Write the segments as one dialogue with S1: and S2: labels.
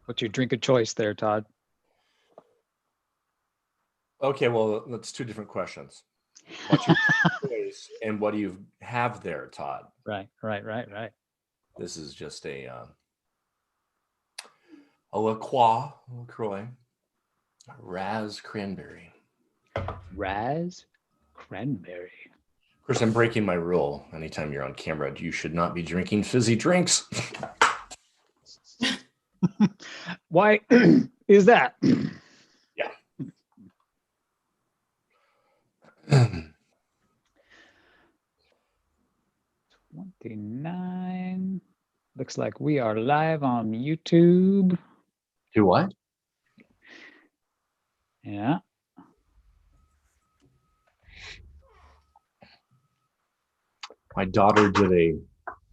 S1: What's your drink of choice there, Todd?
S2: Okay, well, that's two different questions. What's your choice and what do you have there, Todd?
S1: Right.
S2: This is just a LaCroix, Raz Cranberry.
S1: Raz Cranberry.
S2: Of course, I'm breaking my rule. Anytime you're on camera, you should not be drinking fizzy drinks.
S1: Why is that?
S2: Yeah.
S1: 29. Looks like we are live on YouTube.
S2: Do what?
S1: Yeah.
S2: My daughter did a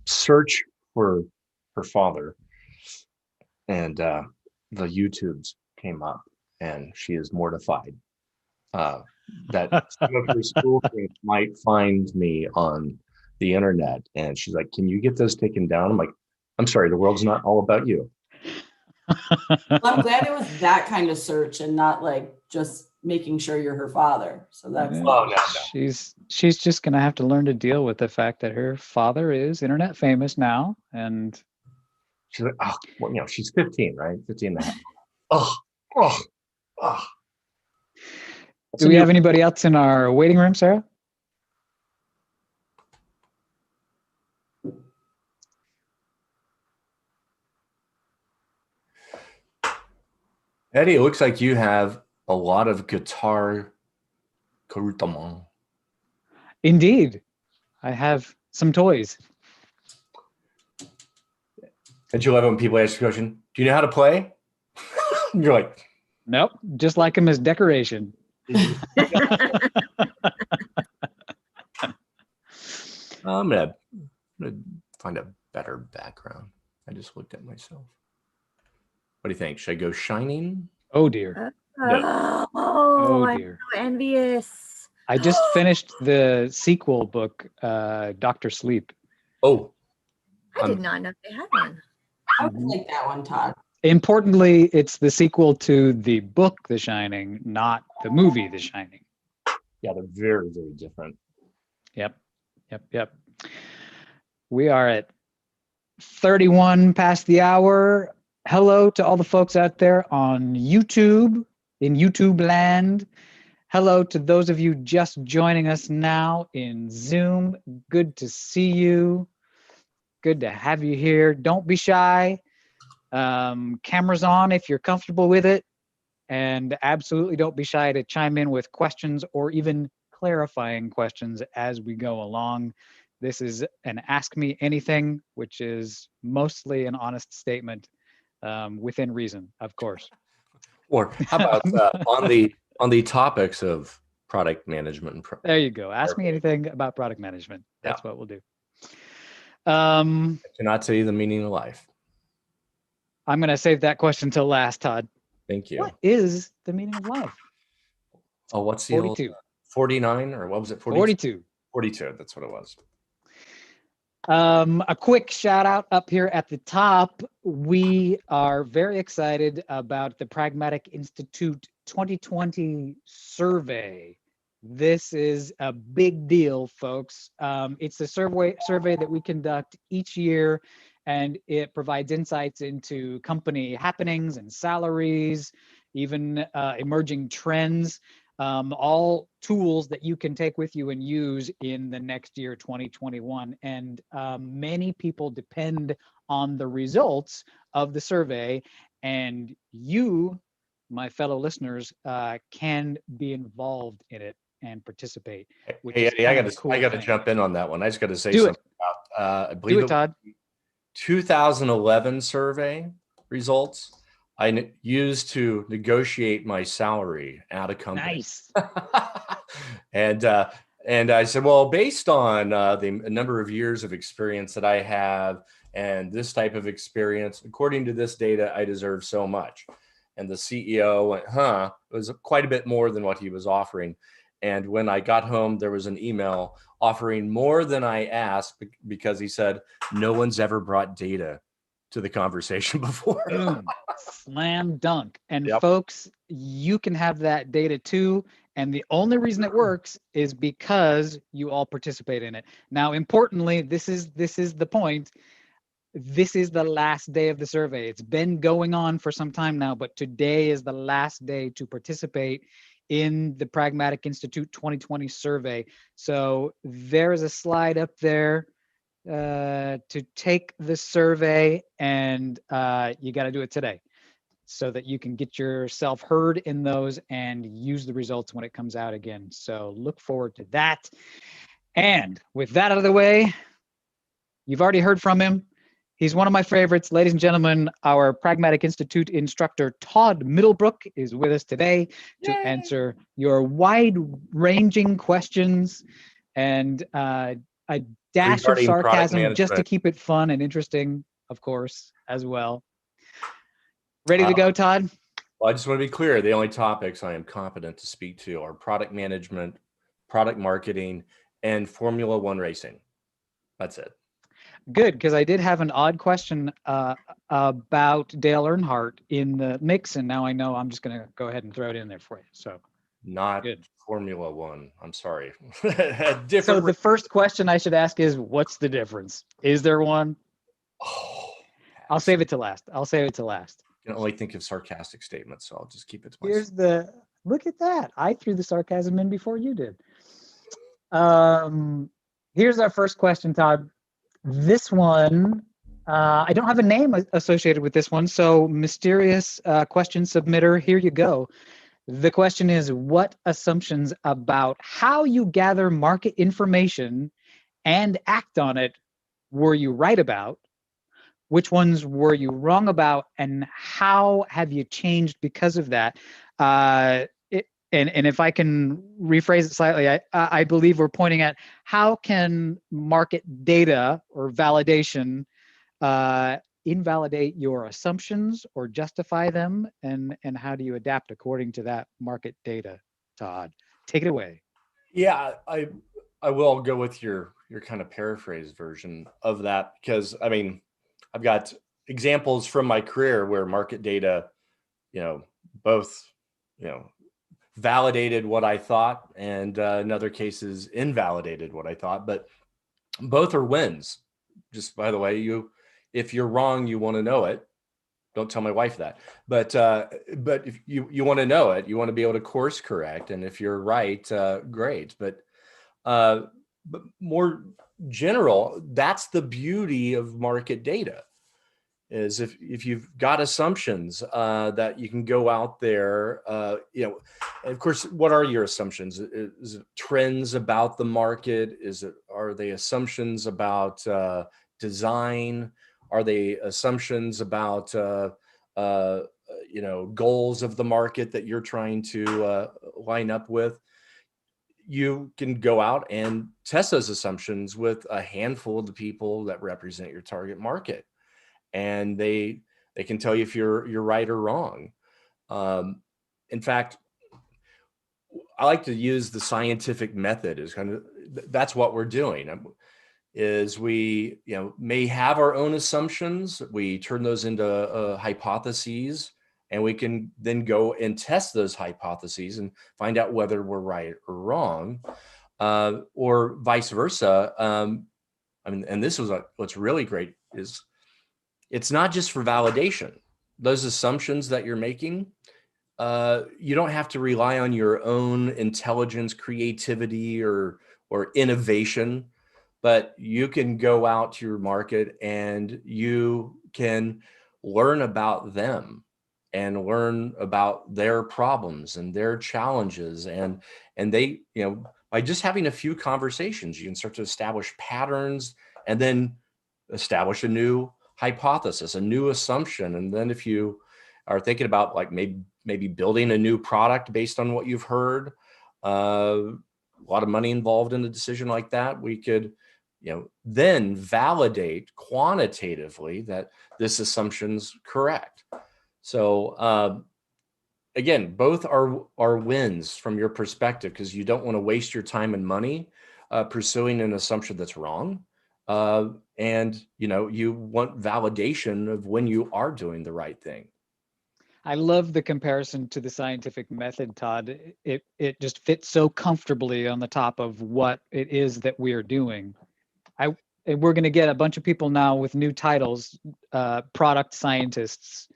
S2: search for her father, and the YouTubes came up, and she is mortified that some of her school friends might find me on the internet. And she's like, "Can you get those taken down?" I'm like, "I'm sorry, the world's not all about you."
S3: Well, I'm glad it was that kind of search and not like just making sure you're her father. So that's
S2: Oh, no.
S1: She's just gonna have to learn to deal with the fact that her father is internet famous now, and
S2: she's like, "Oh, well, she's 15, right? 15 and a half. Oh.
S1: Do we have anybody else in our waiting room, Sarah?
S2: Eddie, it looks like you have a lot of guitar curriculum.
S1: Indeed. I have some toys.
S2: And you love it when people ask the question, "Do you know how to play?" You're like,
S1: nope, just like him as decoration.
S2: I'm gonna find a better background. I just looked at myself. What do you think? Should I go Shining?
S1: Oh dear.
S4: No. Oh dear. I'm so envious.
S1: I just finished the sequel book, Dr. Sleep.
S2: Oh.
S4: I did not know they had one.
S3: I would like that one, Todd.
S1: Importantly, it's the sequel to the book, The Shining, not the movie, The Shining.
S2: Yeah, they're very, very different.
S1: Yep. We are at 31 past the hour. Hello to all the folks out there on YouTube, in YouTube land. Hello to those of you just joining us now in Zoom. Good to see you. Good to have you here. Don't be shy. Cameras on if you're comfortable with it. And absolutely don't be shy to chime in with questions or even clarifying questions as we go along. This is an Ask Me Anything, which is mostly an honest statement within reason, of course.
S2: Or how about on the topics of product management? And
S1: there you go. Ask me anything about product management. That's what we'll do. I
S2: cannot tell you the meaning of life.
S1: I'm going to save that question till last, Todd.
S2: Thank you.
S1: What is the meaning of life?
S2: Oh, what's the
S1: 42?
S2: 49 or what was it?
S1: 42.
S2: 42. That's what it was.
S1: A quick shout out up here at the top. We are very excited about the Pragmatic Institute 2020 survey. This is a big deal, folks. It's a survey that we conduct each year, and it provides insights into company happenings and salaries, even emerging trends, all tools that you can take with you and use in the next year, 2021. And many people depend on the results of the survey, and you, my fellow listeners, can be involved in it and participate.
S2: Hey, Eddie, I got to jump in on that one. I just got to say something about, I believe
S1: do it, Todd.
S2: 2011 survey results I used to negotiate my salary at a company.
S1: Nice.
S2: And I said, well, based on the number of years of experience that I have and this type of experience, according to this data, I deserve so much. And the CEO went, it was quite a bit more than what he was offering. And when I got home, there was an email offering more than I asked because he said, no one's ever brought data to the conversation before.
S1: Boom, slam dunk. And
S2: Yep.
S1: folks, you can have that data too. And the only reason it works is because you all participate in it. Now, importantly, this is the point. This is the last day of the survey. It's been going on for some time now, but today is the last day to participate in the Pragmatic Institute 2020 survey. So there is a slide up there to take the survey, and you got to do it today so that you can get yourself heard in those and use the results when it comes out again. So look forward to that. And with that out of the way, you've already heard from him. He's one of my favorites. Ladies and gentlemen, our Pragmatic Institute instructor, Todd Middlebrook, is with us today to answer your wide-ranging questions and a dash
S2: Regarding
S1: of
S2: product
S1: sarcasm just to
S2: management.
S1: keep it fun and interesting, of course, as well. Ready to go, Todd?
S2: Well, I just want to be clear. The only topics I am competent to speak to are product management, product marketing, and Formula One racing. That's it.
S1: Good, because I did have an odd question about Dale Earnhardt in the mix, and now I know I'm just going to go ahead and throw it in there for you. So
S2: Not
S1: good.
S2: Formula One. I'm sorry.
S1: So the first question I should ask is, what's the difference? Is there one?
S2: Oh,
S1: I'll save it to last. I'll save it to last.
S2: I can only think of sarcastic statements, so I'll just keep it to
S1: Here's
S2: myself.
S1: look at that. I threw the sarcasm in before you did. Here's our first question, Todd. This one, I don't have a name associated with this one, so mysterious question submitter, here you go. The question is, what assumptions about how you gather market information and act on it were you right about? Which ones were you wrong about, and how have you changed because of that? And if I can rephrase it slightly, I believe we're pointing at how can market data or validation invalidate your assumptions or justify them, and how do you adapt according to that market data? Todd, take it away.
S2: Yeah, I will go with your kind of paraphrased version of that, because I mean, I've got examples from my career where market data, both, validated what I thought, and in other cases invalidated what I thought, but both are wins. Just by the way, if you're wrong, you want to know it. Don't tell my wife that, but if you want to know it, you want to be able to course correct. And if you're right, great. But more general, that's the beauty of market data, is if you've got assumptions that you can go out there, and of course, what are your assumptions? Is it trends about the market? Are they assumptions about design? Are they assumptions about goals of the market that you're trying to line up with? You can go out and test those assumptions with a handful of the people that represent your target market, and they can tell you if you're right or wrong. In fact, I like to use the scientific method as that's what we're doing. Is we may have our own assumptions, we turn those into hypotheses, and we can then go and test those hypotheses and find out whether we're right or wrong, or vice versa. And this was what's really great is it's not just for validation. Those assumptions that you're making, you don't have to rely on your own intelligence, creativity, or innovation, but you can go out to your market and you can learn about them and learn about their problems and their challenges. And they, by just having a few conversations, you can start to establish patterns and then establish a new hypothesis, a new assumption. And then if you are thinking about like maybe building a new product based on what you've heard, a lot of money involved in a decision like that, we could then validate quantitatively that this assumption's correct. So again, both are wins from your perspective, because you don't want to waste your time and money pursuing an assumption that's wrong. and you want validation of when you are doing the right thing.
S1: I love the comparison to the scientific method, Todd. It just fits so comfortably on the top of what it is that we are doing. And we're going to get a bunch of people now with new titles, product scientists.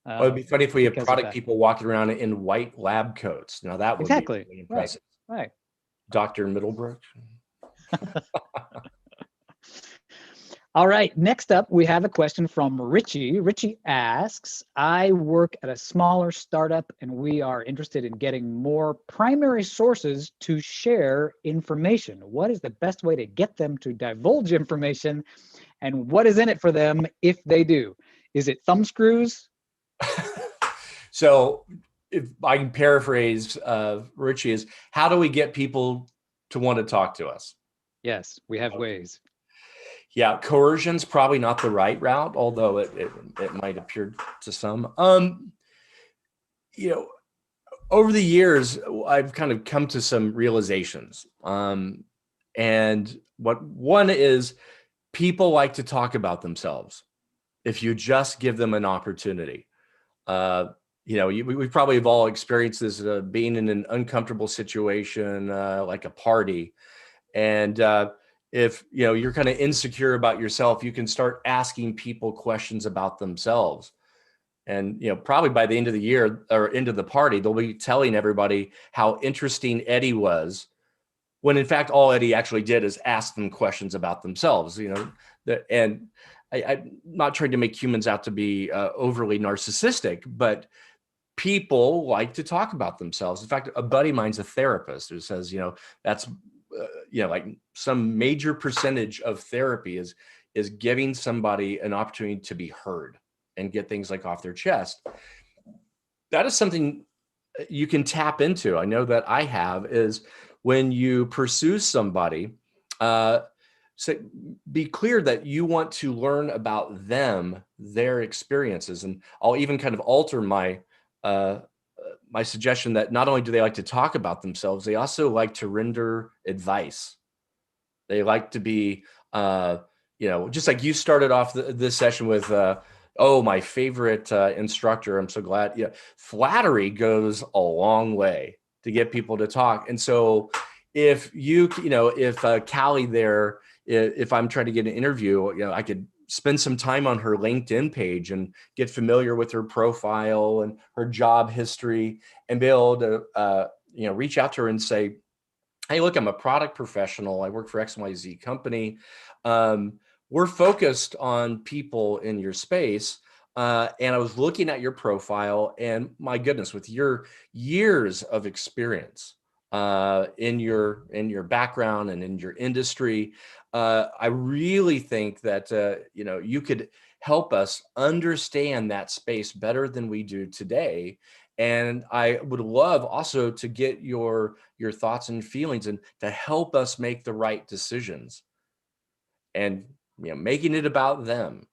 S2: Well, it'd be funny if we have
S1: because of
S2: product
S1: that.
S2: people walking around in white lab coats. Now that would
S1: Exactly.
S2: be really impressive.
S1: Right.
S2: Dr. Middlebrook.
S1: All right, next up, we have a question from Richie. Richie asks, I work at a smaller startup and we are interested in getting more primary sources to share information. What is the best way to get them to divulge information, and what is in it for them if they do? Is it thumb screws?
S2: So if I can paraphrase Richie, is how do we get people to want to talk to us?
S1: Yes, we have ways.
S2: Yeah, coercion's probably not the right route, although it might appear to some. Over the years, I've kind of come to some realizations. And one is, people like to talk about themselves if you just give them an opportunity. We probably have all experienced this, being in an uncomfortable situation, like a party. And if you're kind of insecure about yourself, you can start asking people questions about themselves. And probably by the end of the year or end of the party, they'll be telling everybody how interesting Eddie was, when in fact all Eddie actually did is ask them questions about themselves. And I'm not trying to make humans out to be overly narcissistic, but people like to talk about themselves. In fact, a buddy of mine's a therapist who says, that's like some major percentage of therapy is giving somebody an opportunity to be heard and get things like off their chest. That is something you can tap into. I know that I have, is when you pursue somebody, be clear that you want to learn about them, their experiences. And I'll even kind of alter my suggestion that not only do they like to talk about themselves, they also like to render advice. They like to be, just like you started off this session with, my favorite instructor. I'm so glad. Yeah, flattery goes a long way to get people to talk. And so if if Callie there, if I'm trying to get an interview, I could spend some time on her LinkedIn page and get familiar with her profile and her job history, and be able to, reach out to her and say, hey, look, I'm a product professional. I work for XYZ company. We're focused on people in your space. And I was looking at your profile, and my goodness, with your years of experience in your background and in your industry, I really think that you could help us understand that space better than we do today. And I would love also to get your thoughts and feelings, and to help us make the right decisions, and making it about them,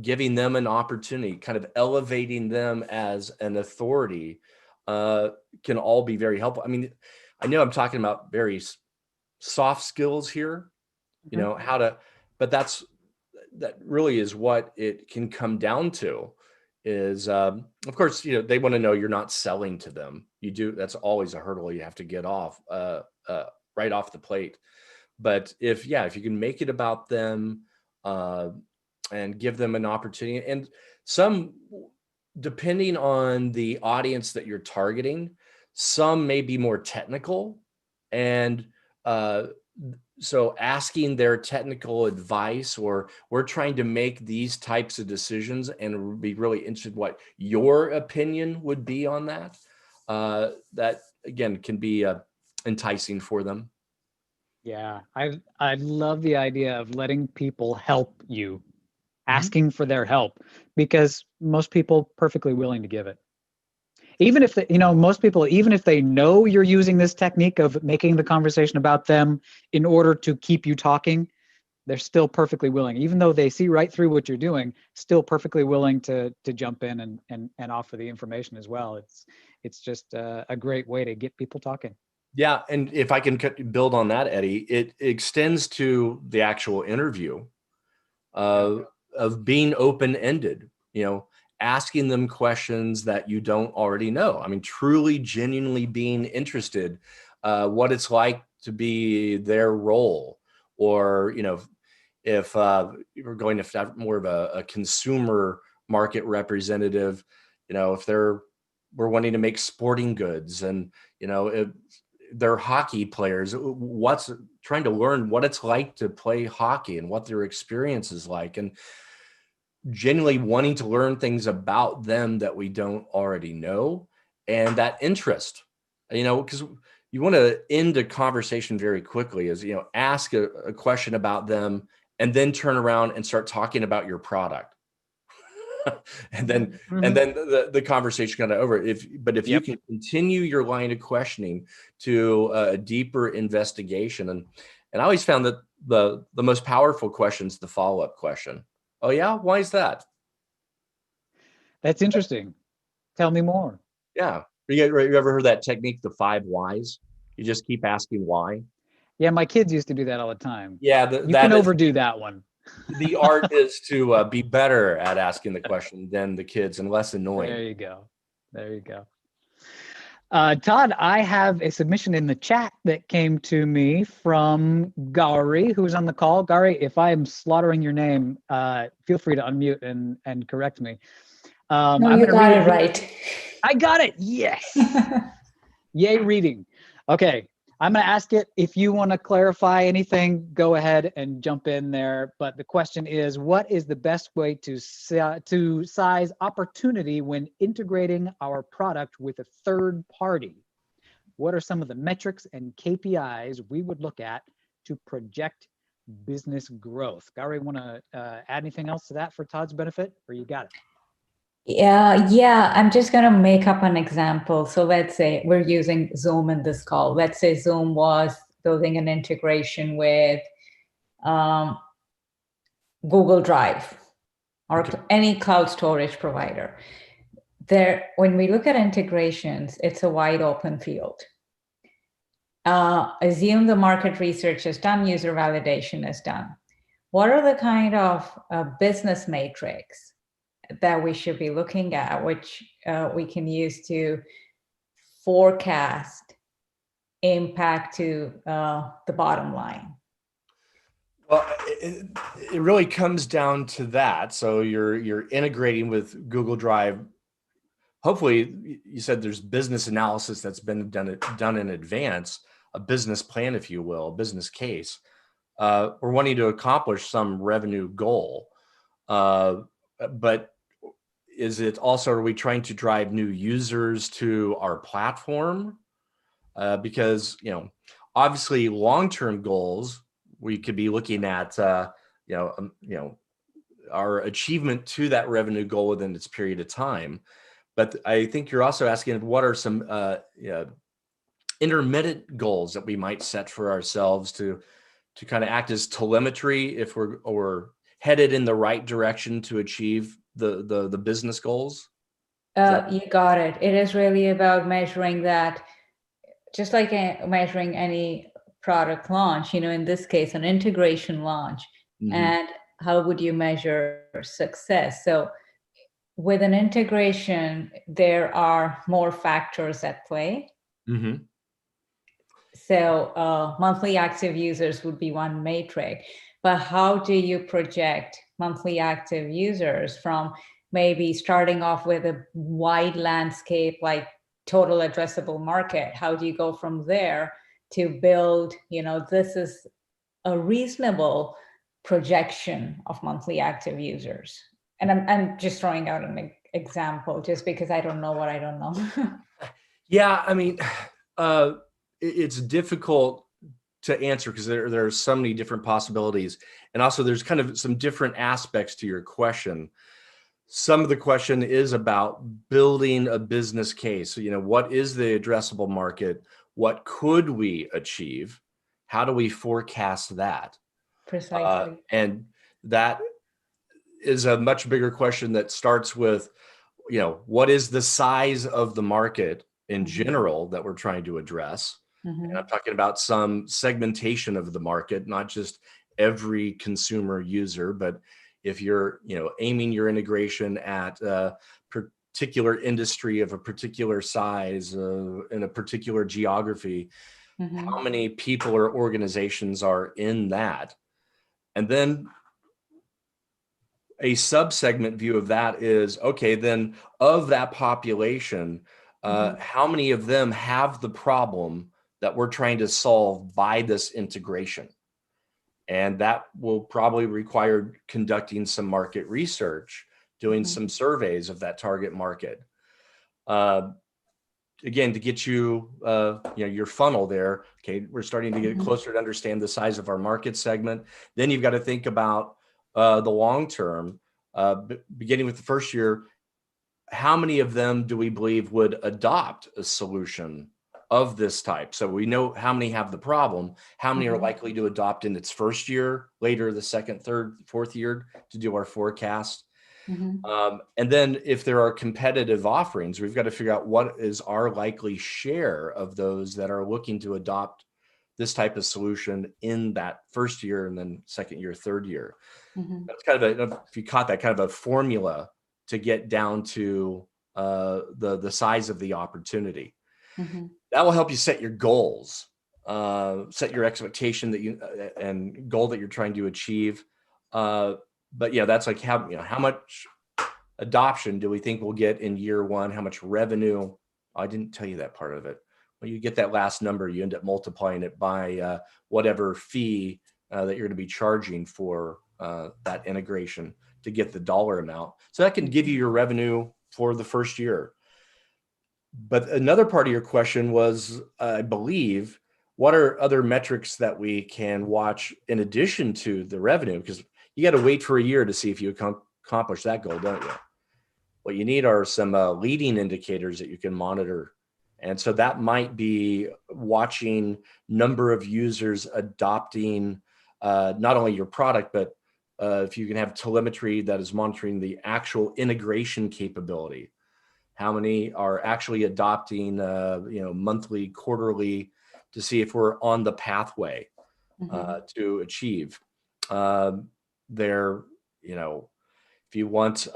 S2: giving them an opportunity, kind of elevating them as an authority, can all be very helpful. I mean, I know I'm talking about very soft skills here, but that really is what it can come down to. Is of course, they want to know you're not selling to them. That's always a hurdle you have to get off right off the plate. But if you can make it about them, and give them an opportunity, and some, depending on the audience that you're targeting, some may be more technical, and so asking their technical advice, or we're trying to make these types of decisions and be really interested what your opinion would be on that. That again can be enticing for them.
S1: Yeah, I love the idea of letting people help you, asking for their help, because most people perfectly willing to give it. Even if most people, even if they know you're using this technique of making the conversation about them in order to keep you talking, they're still perfectly willing, even though they see right through what you're doing, still perfectly willing to jump in and offer the information as well. It's just a great way to get people talking.
S2: Yeah, and if I can build on that, Eddie, it extends to the actual interview. of being open-ended, asking them questions that you don't already know. I mean, truly, genuinely being interested, what it's like to be their role, or, if you're going to have more of a consumer market representative, if we're wanting to make sporting goods, and, if they're hockey players, trying to learn what it's like to play hockey and what their experience is like, and genuinely wanting to learn things about them that we don't already know, and that interest, because you want to end a conversation very quickly, is, ask a question about them and then turn around and start talking about your product. and then the conversation kind of over. But if you can continue your line of questioning to a deeper investigation, and I always found that the most powerful question is the follow-up question. Oh yeah, why is that?
S1: That's interesting. Tell me more.
S2: Yeah, you ever heard that technique, the 5 whys? You just keep asking why.
S1: Yeah, my kids used to do that all the time.
S2: Yeah,
S1: you can overdo that one.
S2: The art is to be better at asking the question than the kids and less annoying.
S1: There you go. There you go. Todd, I have a submission in the chat that came to me from Gary, who's on the call. Gary, if I am slaughtering your name, feel free to unmute and correct me.
S5: No, you got it right.
S1: I got it. Yes. Yay, reading. Okay. I'm going to ask it. If you want to clarify anything, go ahead and jump in there. But the question is, what is the best way to size opportunity when integrating our product with a third party? What are some of the metrics and KPIs we would look at to project business growth? Gary, want to add anything else to that for Todd's benefit, or you got it?
S5: Yeah, I'm just going to make up an example. So let's say we're using Zoom in this call. Let's say Zoom was building an integration with Google Drive or any cloud storage provider. When we look at integrations, it's a wide open field. Assume the market research is done, user validation is done. What are the kind of business metrics that we should be looking at, which we can use to forecast impact to the bottom line?
S2: Well, it really comes down to that. So you're integrating with Google Drive. Hopefully, you said there's business analysis that's been done in advance, a business plan, if you will, a business case. We're wanting to accomplish some revenue goal, but is it also, are we trying to drive new users to our platform? Because, obviously long-term goals, we could be looking at, our achievement to that revenue goal within its period of time. But I think you're also asking, what are some intermittent goals that we might set for ourselves to kind of act as telemetry if we're headed in the right direction to achieve the business goals?
S5: You got it. It is really about measuring that, just like measuring any product launch, in this case, an integration launch. Mm-hmm. And how would you measure success? So with an integration, there are more factors at play. Mm-hmm. So monthly active users would be one metric. But how do you project monthly active users from maybe starting off with a wide landscape like total addressable market? How do you go from there to build, this is a reasonable projection of monthly active users? And I'm just throwing out an example just because I don't know what I don't know.
S2: Yeah, I mean, it's difficult to answer because there are so many different possibilities. And also there's kind of some different aspects to your question. Some of the question is about building a business case. So, what is the addressable market? What could we achieve? How do we forecast that?
S5: Precisely.
S2: And that is a much bigger question that starts with, what is the size of the market in general that we're trying to address? Mm-hmm. And I'm talking about some segmentation of the market, not just every consumer user, but if you're, aiming your integration at a particular industry of a particular size in a particular geography, how many people or organizations are in that? And then a subsegment view of that is, okay, then of that population, how many of them have the problem that we're trying to solve by this integration? And that will probably require conducting some market research, doing some surveys of that target market. Again, to get you, your funnel there. Okay, we're starting to get closer to understand the size of our market segment. Then you've got to think about the long term, beginning with the first year. How many of them do we believe would adopt a solution of this type? So we know how many have the problem, how many are likely to adopt in its first year, later the second, third, fourth year, to do our forecast. And then if there are competitive offerings, we've got to figure out what is our likely share of those that are looking to adopt this type of solution in that first year, and then second year, third year. That's kind of if you caught that, kind of a formula to get down to the size of the opportunity. That will help you set your goals, set your expectation that and goal that you're trying to achieve. But yeah, that's like how much adoption do we think we'll get in year one? How much revenue? I didn't tell you that part of it. When you get that last number, you end up multiplying it by whatever fee that you're going to be charging for that integration to get the dollar amount. So that can give you your revenue for the first year. But another part of your question was, I believe, what are other metrics that we can watch in addition to the revenue? Because you got to wait for a year to see if you accomplish that goal, don't you? What you need are some leading indicators that you can monitor. And so that might be watching number of users adopting not only your product, but if you can have telemetry that is monitoring the actual integration capability. How many are actually adopting, monthly, quarterly, to see if we're on the pathway to achieve. If you want,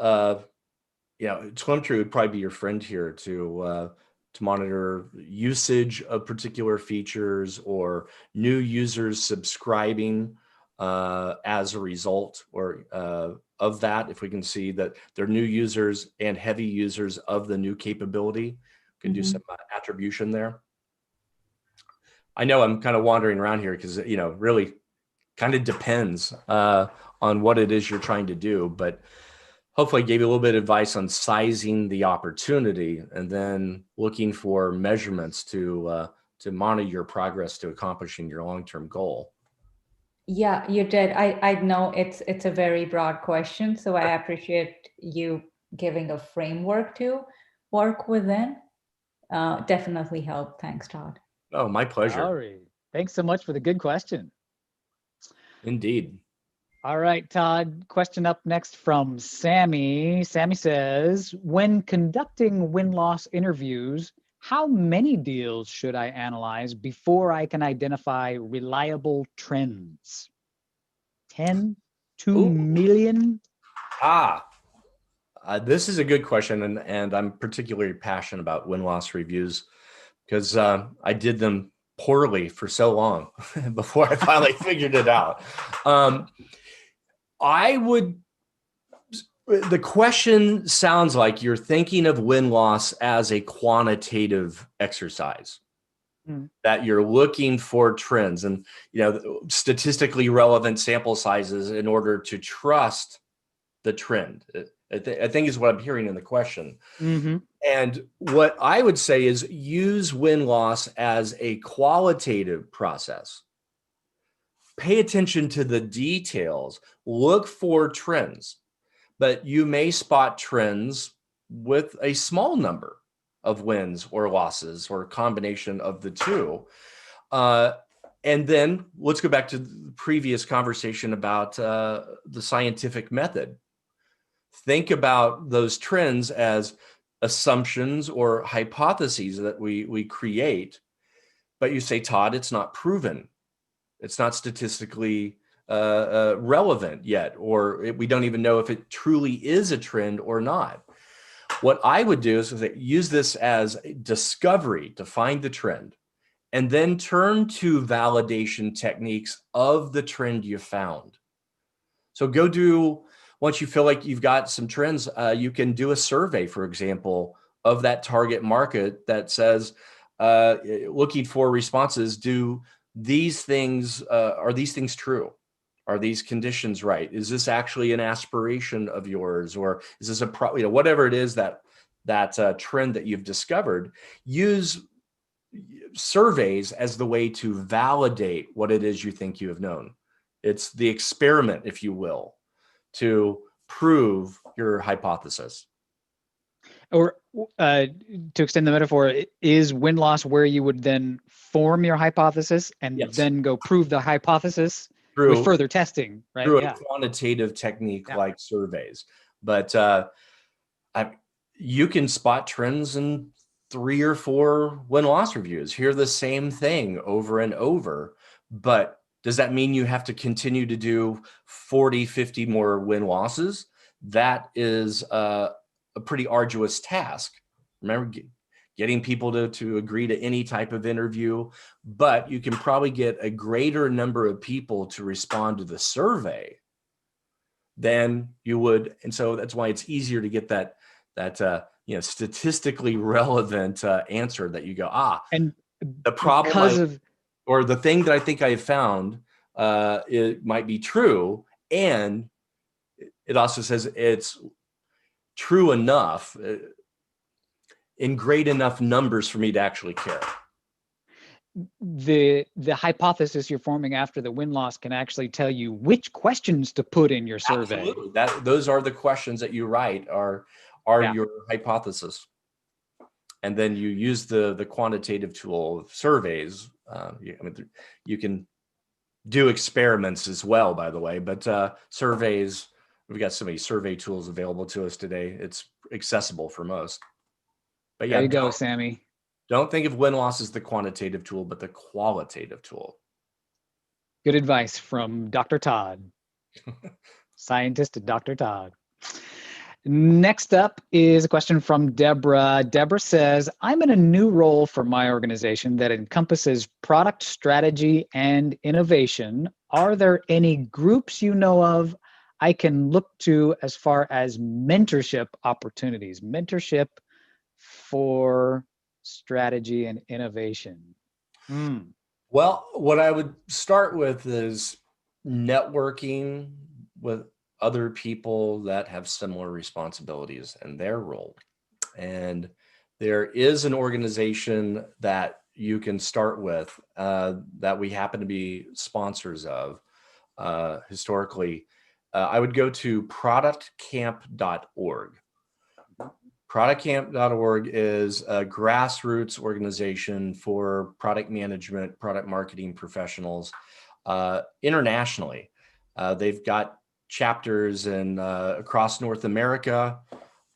S2: telemetry would probably be your friend here to monitor usage of particular features or new users subscribing as a result of that. If we can see that they're new users and heavy users of the new capability, we can do some attribution there. I know I'm kind of wandering around here because, really kind of depends on what it is you're trying to do, but hopefully I gave you a little bit of advice on sizing the opportunity and then looking for measurements to monitor your progress to accomplishing your long-term goal.
S5: Yeah, you did. I know it's a very broad question, so I appreciate you giving a framework to work within. Definitely help. Thanks, Todd.
S2: Oh, my pleasure.
S1: All right. Thanks so much for the good question.
S2: Indeed.
S1: All right, Todd, question up next from Sammy. Sammy says, when conducting win-loss interviews, how many deals should I analyze before I can identify reliable trends? 10, 2 million?
S2: This is a good question, and I'm particularly passionate about win-loss reviews because I did them poorly for so long before I finally figured it out. The question sounds like you're thinking of win-loss as a quantitative exercise, that you're looking for trends and, statistically relevant sample sizes in order to trust the trend. I think is what I'm hearing in the question. And what I would say is use win-loss as a qualitative process. Pay attention to the details, look for trends, but you may spot trends with a small number of wins or losses or a combination of the two. And then let's go back to the previous conversation about the scientific method. Think about those trends as assumptions or hypotheses that we create, but you say, Todd, it's not proven. It's not statistically relevant yet, or we don't even know if it truly is a trend or not. What I would do is use this as a discovery to find the trend, and then turn to validation techniques of the trend you found. So once you feel like you've got some trends, you can do a survey, for example, of that target market that says, looking for responses, are these things true? Are these conditions right? Is this actually an aspiration of yours? Or is this whatever it is that trend that you've discovered, use surveys as the way to validate what it is you think you have known. It's the experiment, if you will, to prove your hypothesis.
S1: Or to extend the metaphor, is win-loss where you would then form your hypothesis and
S2: Yes.
S1: then go prove the hypothesis
S2: Through
S1: with further testing, right?
S2: through a quantitative technique
S1: Yeah.
S2: like surveys. But you can spot trends in 3 or 4 win-loss reviews, hear the same thing over and over. But does that mean you have to continue to do 40, 50 more win-losses? That is a pretty arduous task. Remember, getting people to agree to any type of interview, but you can probably get a greater number of people to respond to the survey than you would. And so that's why it's easier to get that statistically relevant answer that you go,
S1: And
S2: the problem or the thing that I think I have found, it might be true. And it also says it's true enough in great enough numbers for me to actually care.
S1: The hypothesis you're forming after the win-loss can actually tell you which questions to put in your survey.
S2: Absolutely. Those are the questions that you write are your hypothesis. And then you use the quantitative tool of surveys. You can do experiments as well, by the way, but surveys, we've got so many survey tools available to us today. It's accessible for most. But
S1: There you go, Sammy.
S2: Don't think of win-loss as the quantitative tool, but the qualitative tool.
S1: Good advice from Dr. Todd. Scientist Dr. Todd. Next up is a question from Deborah. Deborah says, I'm in a new role for my organization that encompasses product strategy and innovation. Are there any groups you know of I can look to as far as mentorship opportunities? Mentorship for strategy and innovation.
S2: Well, what I would start with is networking with other people that have similar responsibilities in their role. And there is an organization that you can start with that we happen to be sponsors of historically. I would go to productcamp.org. Productcamp.org is a grassroots organization for product management, product marketing professionals internationally. They've got chapters across North America.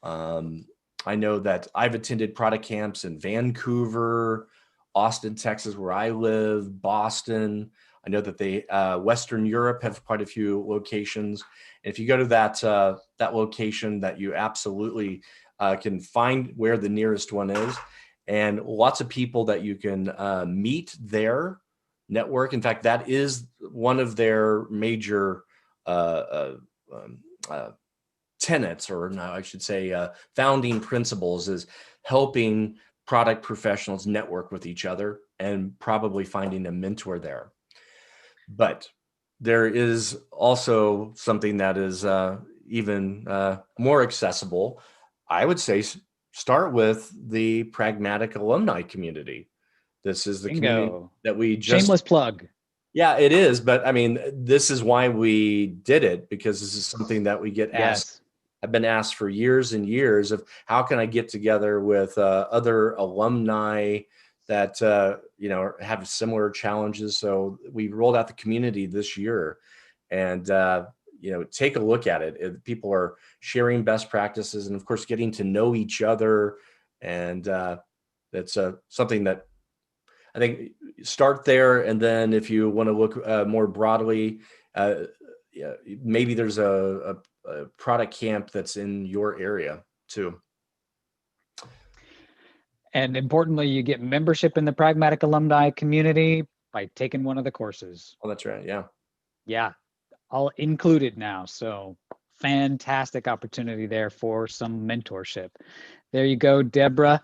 S2: I know that I've attended product camps in Vancouver, Austin, Texas, where I live, Boston. I know that Western Europe have quite a few locations. And if you go to that location, that you absolutely can find where the nearest one is, and lots of people that you can meet there, network. In fact, that is one of their major tenets, or no, I should say founding principles, is helping product professionals network with each other and probably finding a mentor there. But there is also something that is even more accessible. I would say start with the Pragmatic alumni community. This is the community that we just...
S1: Shameless plug.
S2: Yeah, it is. But I mean, this is why we did it, because this is something that we get asked.
S1: Yes.
S2: I've been asked for years and years of how can I get together with other alumni that have similar challenges. So we rolled out the community this year, and take a look at it. People are sharing best practices, and of course, getting to know each other. And that's something that I think start there. And then if you want to look more broadly, yeah, maybe there's a product camp that's in your area too.
S1: And importantly, you get membership in the Pragmatic alumni community by taking one of the courses.
S2: Oh, that's right. Yeah.
S1: Yeah, all included now. So fantastic opportunity there for some mentorship. There you go, Deborah.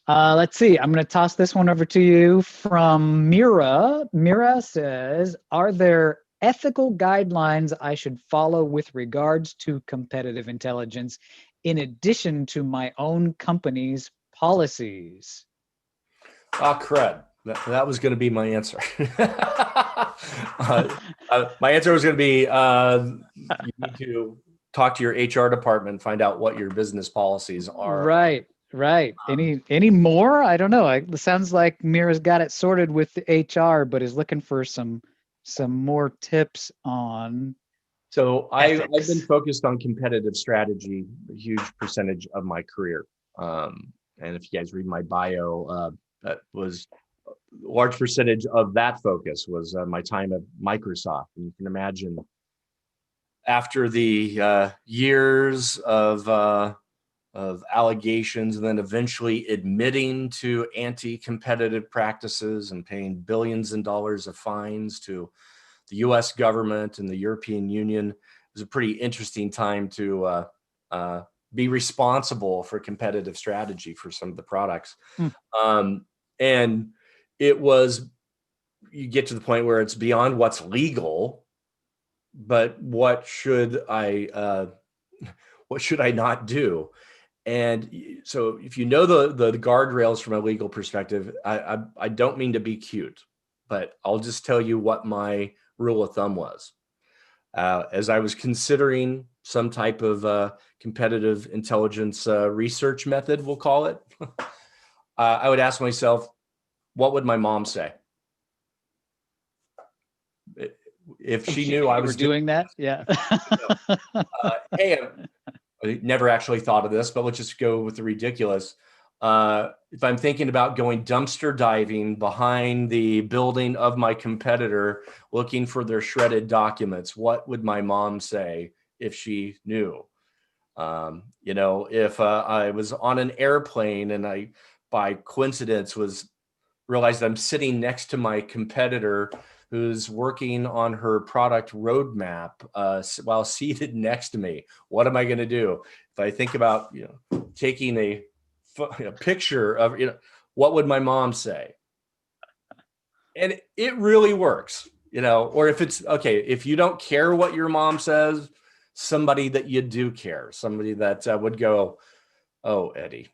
S1: Let's see. I'm going to toss this one over to you from Mira. Mira says, are there ethical guidelines I should follow with regards to competitive intelligence in addition to my own company's policies?
S2: Crud. That was going to be my answer. My answer was going to be you need to talk to your HR department, find out what your business policies are.
S1: Right. Any more? I don't know. It sounds like Mira's got it sorted with the HR, but is looking for some more tips on.
S2: So I've
S1: ethics.
S2: been focused on competitive strategy a huge percentage of my career. And if you guys read my bio, that was a large percentage of that focus was my time at Microsoft. And you can imagine after the years of allegations and then eventually admitting to anti-competitive practices and paying billions in dollars of fines to the US government and the European Union, it was a pretty interesting time to be responsible for competitive strategy for some of the products. And it was, you get to the point where it's beyond what's legal, but what should I not do? And so if you know the guardrails from a legal perspective, I don't mean to be cute, but I'll just tell you what my rule of thumb was. As I was considering some type of competitive intelligence research method, we'll call it, I would ask myself, what would my mom say? If she knew I was
S1: doing that? Yeah.
S2: Hey, I never actually thought of this, but let's just go with the ridiculous. If I'm thinking about going dumpster diving behind the building of my competitor, looking for their shredded documents, what would my mom say if she knew? If I was on an airplane and I, by coincidence, realized I'm sitting next to my competitor who's working on her product roadmap while seated next to me, what am I going to do? If I think about taking a picture of what would my mom say? And it really works, or if it's okay, if you don't care what your mom says, somebody that you do care, somebody that would go, oh, Eddie,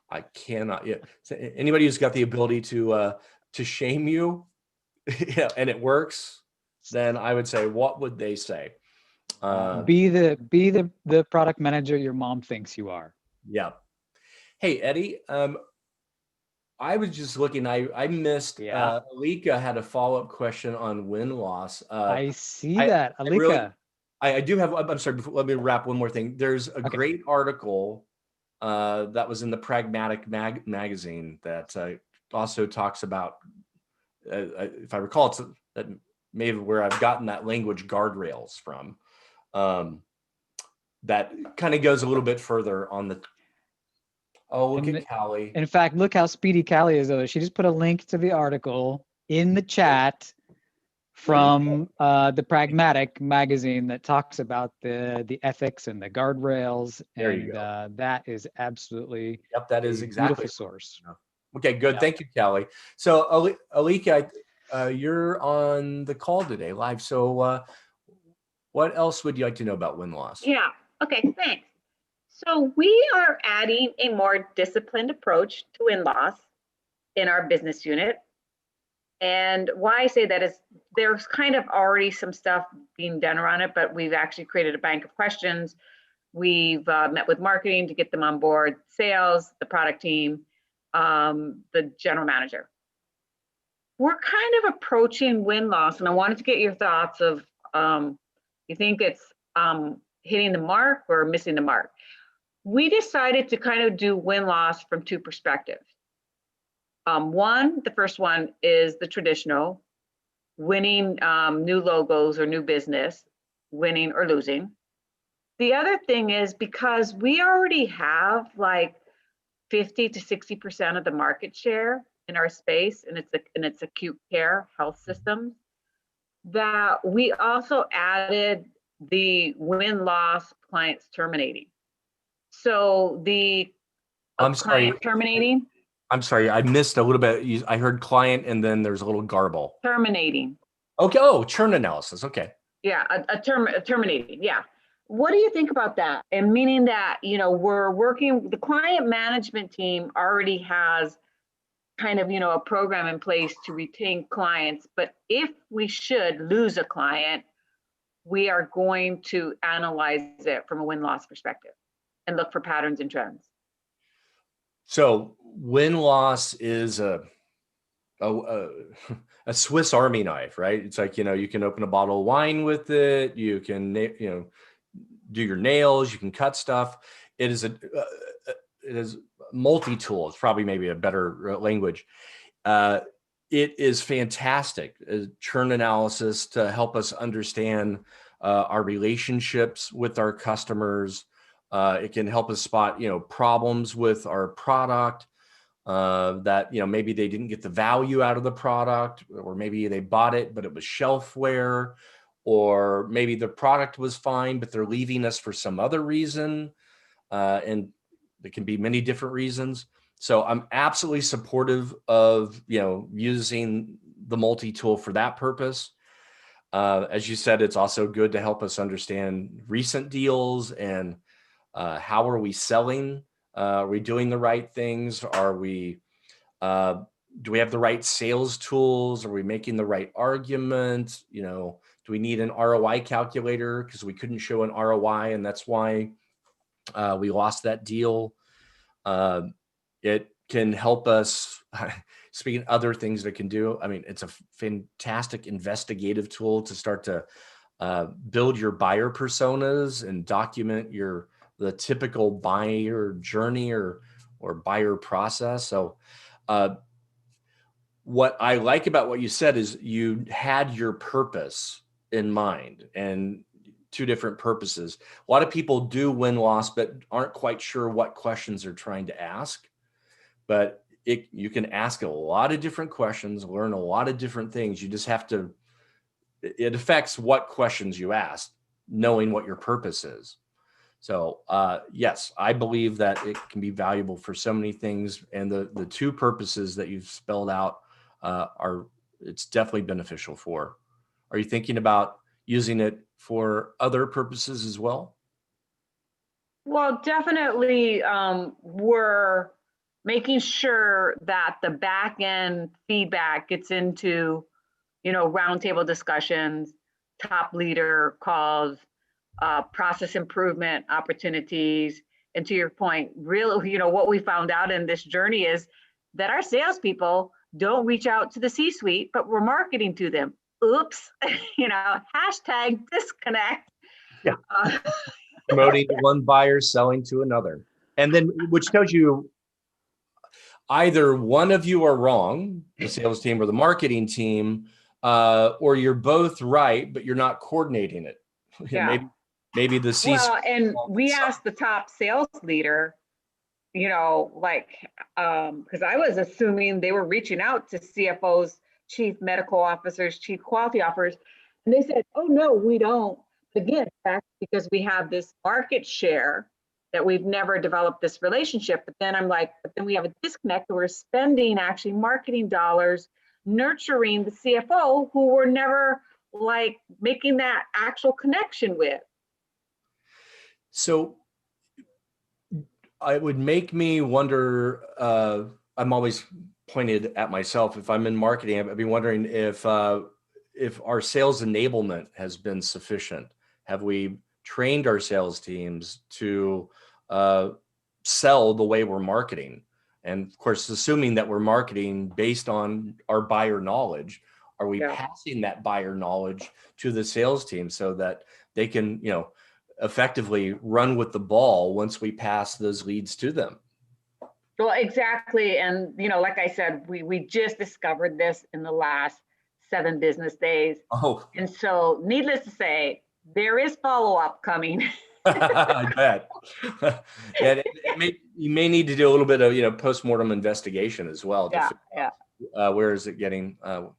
S2: I cannot. Anybody who's got the ability to shame you, and it works, then I would say, what would they say?
S1: Be the product manager your mom thinks you are.
S2: Yeah. Hey, Eddie, I was just looking, I missed, Alika had a follow-up question on win-loss.
S1: I see that, Alika.
S2: I do have, I'm sorry, let me wrap one more thing. There's a great article that was in the Pragmatic magazine that also talks about, if I recall, it's that maybe where I've gotten that language guardrails from. That kind of goes a little bit further on the. Oh, look at Callie.
S1: In fact, look how speedy Callie is. Though she just put a link to the article in the chat from the Pragmatic magazine that talks about the ethics and the guardrails.
S2: There
S1: and
S2: you go.
S1: That is absolutely
S2: that is exactly
S1: beautiful source.
S2: Okay, good.
S1: Yep.
S2: Thank you, Callie. So Alika, you're on the call today live. So what else would you like to know about win-loss?
S6: Yeah. Okay, thanks. So we are adding a more disciplined approach to win-loss in our business unit. And why I say that is there's kind of already some stuff being done around it, but we've actually created a bank of questions. We've met with marketing to get them on board, sales, the product team, the general manager. We're kind of approaching win-loss, and I wanted to get your thoughts of, you think it's hitting the mark or missing the mark? We decided to kind of do win-loss from two perspectives. The first one is the traditional, winning new logos or new business, winning or losing. The other thing is because we already have like 50 to 60% of the market share in our space, and it's acute care health systems, that we also added the win-loss clients terminating. So the
S2: I'm sorry.
S6: client terminating.
S2: I'm sorry, I missed a little bit. I heard client and then there's a little garble.
S6: Terminating.
S2: Okay. Oh, churn analysis. Okay.
S6: Yeah, terminating. Yeah. What do you think about that? And meaning that, we're working, the client management team already has kind of, a program in place to retain clients. But if we should lose a client, we are going to analyze it from a win-loss perspective and look for patterns and trends.
S2: So win-loss is a Swiss Army knife, right? It's like, you can open a bottle of wine with it. You can, do your nails. You can cut stuff. It is multi-tool. It's probably maybe a better language. It is fantastic. Churn analysis to help us understand our relationships with our customers. It can help us spot, problems with our product. That maybe they didn't get the value out of the product, or maybe they bought it but it was shelfware, or maybe the product was fine but they're leaving us for some other reason, and there can be many different reasons. So I'm absolutely supportive of using the multi-tool for that purpose. As you said, it's also good to help us understand recent deals and how are we selling. Are we doing the right things? Are we, do we have the right sales tools? Are we making the right argument? Do we need an ROI calculator because we couldn't show an ROI and that's why we lost that deal? It can help us, speaking of other things that it can do, I mean, it's a fantastic investigative tool to start to build your buyer personas and document the typical buyer journey or buyer process. So what I like about what you said is you had your purpose in mind and two different purposes. A lot of people do win-loss, but aren't quite sure what questions they're trying to ask. But you can ask a lot of different questions, learn a lot of different things. You just have to, it affects what questions you ask, knowing what your purpose is. So yes, I believe that it can be valuable for so many things. And the two purposes that you've spelled out it's definitely beneficial for. Are you thinking about using it for other purposes as well?
S6: Well, definitely we're making sure that the back end feedback gets into, roundtable discussions, top leader calls, process improvement opportunities. And to your point, really, what we found out in this journey is that our salespeople don't reach out to the C-suite, but we're marketing to them. Oops, hashtag disconnect.
S2: Yeah. Promoting to one buyer, selling to another. And then, which tells you either one of you are wrong, the sales team or the marketing team, or you're both right, but you're not coordinating it.
S6: Yeah.
S2: Maybe the C.
S6: Well, and we asked the top sales leader, because I was assuming they were reaching out to CFOs, chief medical officers, chief quality officers, and they said, oh, no, we don't. Again, that's because we have this market share that we've never developed this relationship. But then I'm like, but then we have a disconnect. We're spending actually marketing dollars, nurturing the CFO who we're never like making that actual connection with.
S2: So it would make me wonder, I'm always pointed at myself. If I'm in marketing, I'd be wondering if our sales enablement has been sufficient. Have we trained our sales teams to sell the way we're marketing? And of course, assuming that we're marketing based on our buyer knowledge, are we passing that buyer knowledge to the sales team so that they can, effectively run with the ball once we pass those leads to them?
S6: Well, exactly. And, like I said, we just discovered this in the last 7 business days.
S2: Oh,
S6: And so needless to say, there is follow-up coming.
S2: I bet. Yeah, you may need to do a little bit of, post-mortem investigation as well. To
S6: Yeah.
S2: where is it getting,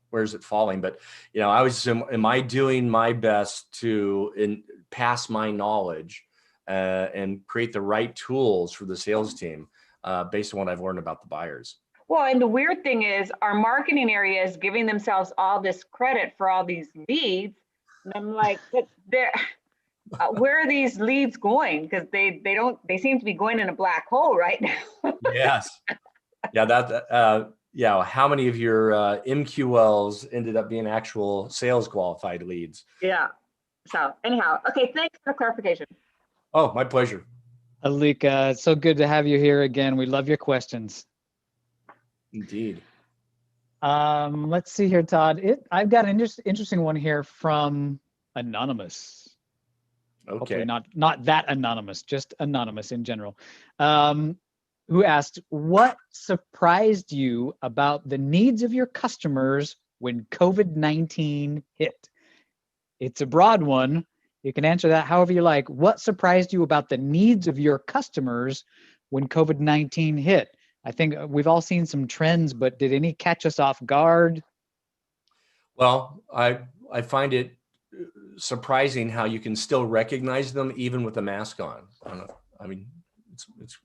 S2: where is it falling? But, I was, am I doing my best to pass my knowledge and create the right tools for the sales team based on what I've learned about the buyers?
S6: Well, and the weird thing is our marketing area is giving themselves all this credit for all these leads. And I'm like, but where are these leads going? Because they seem to be going in a black hole right now.
S2: Yes. Yeah, how many of your MQLs ended up being actual sales qualified leads?
S6: Yeah. So anyhow, okay, thanks for the clarification.
S2: Oh, my pleasure.
S1: Alika, it's so good to have you here again. We love your questions.
S2: Indeed.
S1: Let's see here, Todd. I've got an interesting one here from Anonymous.
S2: Okay.
S1: Hopefully not that anonymous, just anonymous in general. Who asked, what surprised you about the needs of your customers when COVID-19 hit? It's a broad one. You can answer that however you like. What surprised you about the needs of your customers when COVID-19 hit? I think we've all seen some trends, but did any catch us off guard?
S2: Well, I find it surprising how you can still recognize them even with a mask on. I mean, it's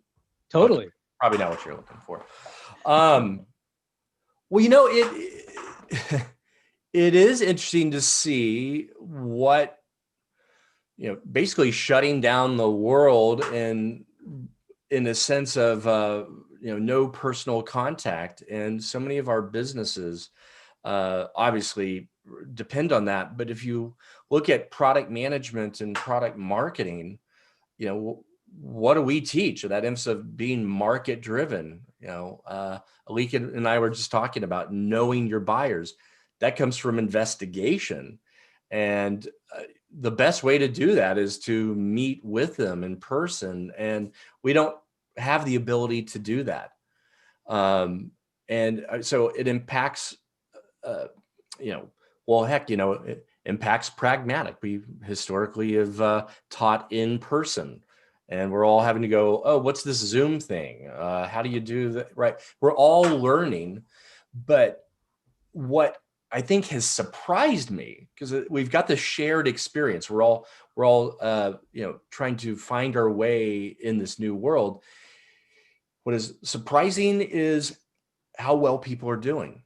S1: Totally.
S2: Probably not what you're looking for. Well, it is interesting to see what, basically shutting down the world and in a sense of, no personal contact. And so many of our businesses obviously depend on that. But if you look at product management and product marketing, what do we teach? That emphasis of being market driven. Alika and I were just talking about knowing your buyers. That comes from investigation. And the best way to do that is to meet with them in person. And we don't have the ability to do that. And so it impacts, it impacts Pragmatic. We historically have taught in person. And we're all having to go, oh, what's this Zoom thing? How do you do that? Right. We're all learning. But what I think has surprised me, because we've got the shared experience. We're all trying to find our way in this new world. What is surprising is how well people are doing.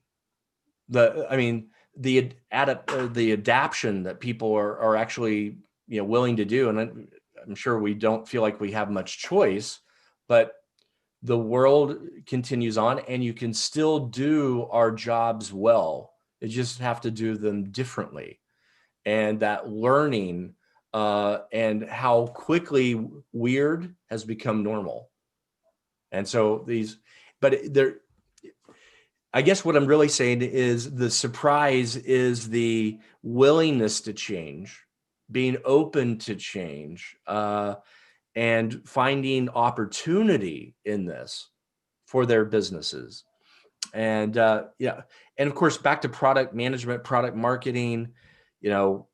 S2: The adaptation that people are actually willing to do, and I'm sure we don't feel like we have much choice, but the world continues on, and you can still do our jobs well. You just have to do them differently, and that learning and how quickly weird has become normal. And so I guess what I'm really saying is the surprise is the willingness to change, being open to change, and finding opportunity in this for their businesses. And and of course, back to product management, product marketing. We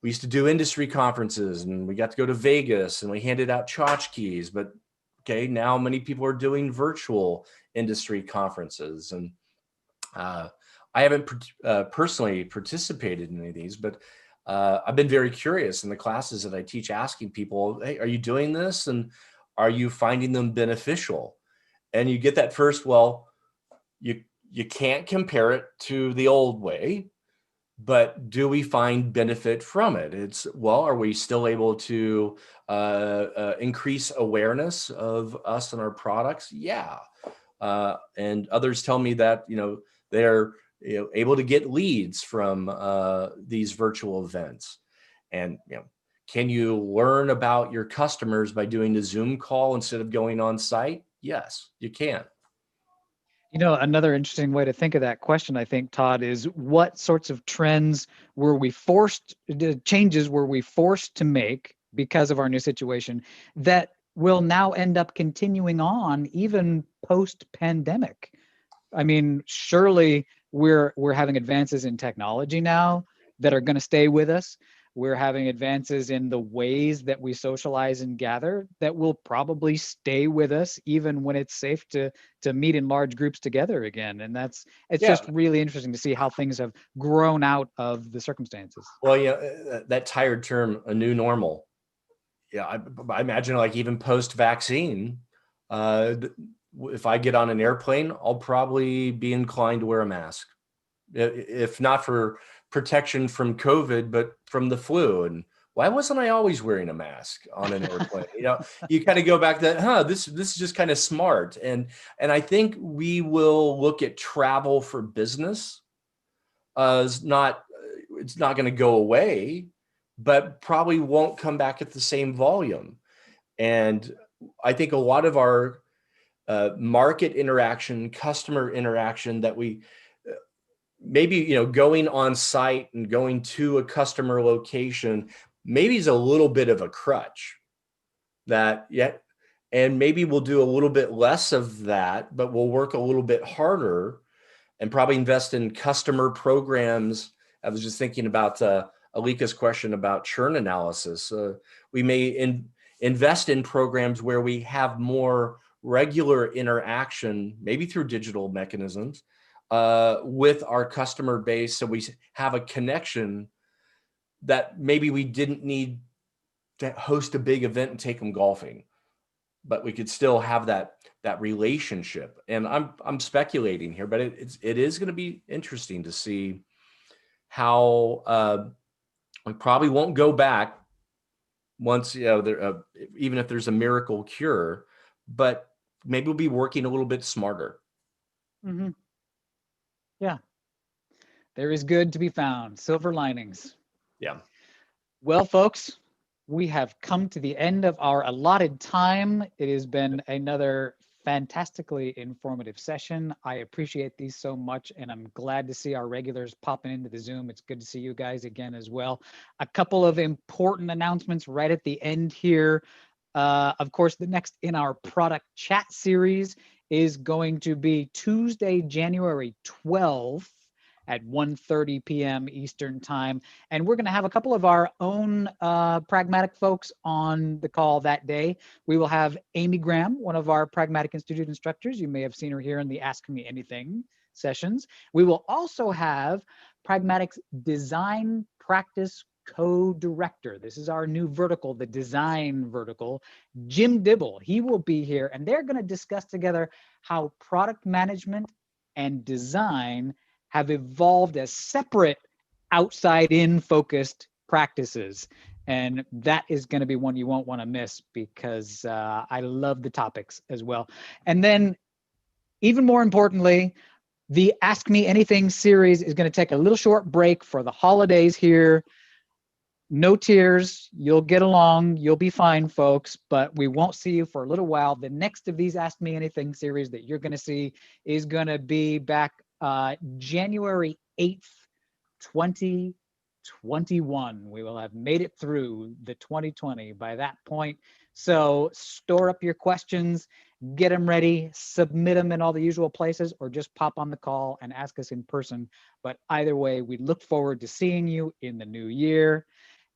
S2: used to do industry conferences, and we got to go to Vegas, and we handed out tchotchkes. But okay, now many people are doing virtual industry conferences, and I haven't personally participated in any of these, but I've been very curious in the classes that I teach, asking people, hey, are you doing this? And are you finding them beneficial? And you get that first, well, you can't compare it to the old way, but do we find benefit from it? It's, well, are we still able to increase awareness of us and our products? Yeah. And others tell me that, they're able to get leads from these virtual events. And can you learn about your customers by doing the Zoom call instead of going on site? Yes, you can.
S1: Another interesting way to think of that question, I think, Todd, is what sorts of changes were we forced to make because of our new situation that will now end up continuing on even post-pandemic? I mean, surely we're having advances in technology now that are going to stay with us. We're having advances in the ways that we socialize and gather that will probably stay with us even when it's safe to meet in large groups together again. And it's just really interesting to see how things have grown out of the circumstances.
S2: Well, that tired term, a new normal. Yeah, I imagine like even post-vaccine, if I get on an airplane, I'll probably be inclined to wear a mask, if not for protection from COVID, but from the flu. And why wasn't I always wearing a mask on an airplane? You kind of go back to this is just kind of smart. And I think we will look at travel for business as it's not going to go away, but probably won't come back at the same volume. And I think a lot of our market interaction, customer interaction that we maybe, going on site and going to a customer location, maybe is a little bit of a crutch and maybe we'll do a little bit less of that, but we'll work a little bit harder and probably invest in customer programs. I was just thinking about Alika's question about churn analysis. We may invest in programs where we have more regular interaction, maybe through digital mechanisms, with our customer base, so we have a connection that maybe we didn't need to host a big event and take them golfing, but we could still have that relationship. And I'm speculating here, but it is going to be interesting to see how we probably won't go back once even if there's a miracle cure, but maybe we'll be working a little bit smarter.
S1: Mm-hmm. Yeah, there is good to be found. Silver linings.
S2: Yeah.
S1: Well, folks, we have come to the end of our allotted time. It has been another fantastically informative session. I appreciate these so much, and I'm glad to see our regulars popping into the Zoom. It's good to see you guys again as well. A couple of important announcements right at the end here. Of course, the next in our product chat series is going to be Tuesday, January 12th at 1:30 p.m. Eastern time. And we're going to have a couple of our own Pragmatic folks on the call that day. We will have Amy Graham, one of our Pragmatic Institute instructors. You may have seen her here in the Ask Me Anything sessions. We will also have Pragmatic's Design Practice Co-Director. This is our new vertical, the design vertical, Jim Dibble. He will be here, and they're going to discuss together how product management and design have evolved as separate outside-in focused practices. And that is going to be one you won't want to miss, because I love the topics as well. And then, even more importantly, the Ask Me Anything series is going to take a little short break for the holidays here. No tears, you'll get along, you'll be fine, folks, but we won't see you for a little while. The next of these Ask Me Anything series that you're going to see is going to be back January 8th, 2021. We will have made it through the 2020 by that point. So store up your questions, get them ready, submit them in all the usual places, or just pop on the call and ask us in person. But either way, we look forward to seeing you in the new year.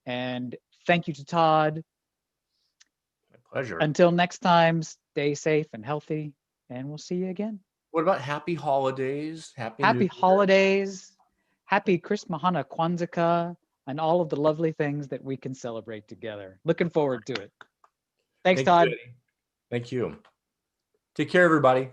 S1: And thank you to Todd.
S2: My pleasure.
S1: Until next time, stay safe and healthy, and we'll see you again.
S2: What about happy holidays?
S1: Happy holidays. Happy Christmas, Mahana, Kwanzaa, and all of the lovely things that we can celebrate together. Looking forward to it. Thanks, Todd.
S2: Thank you. Take care, everybody.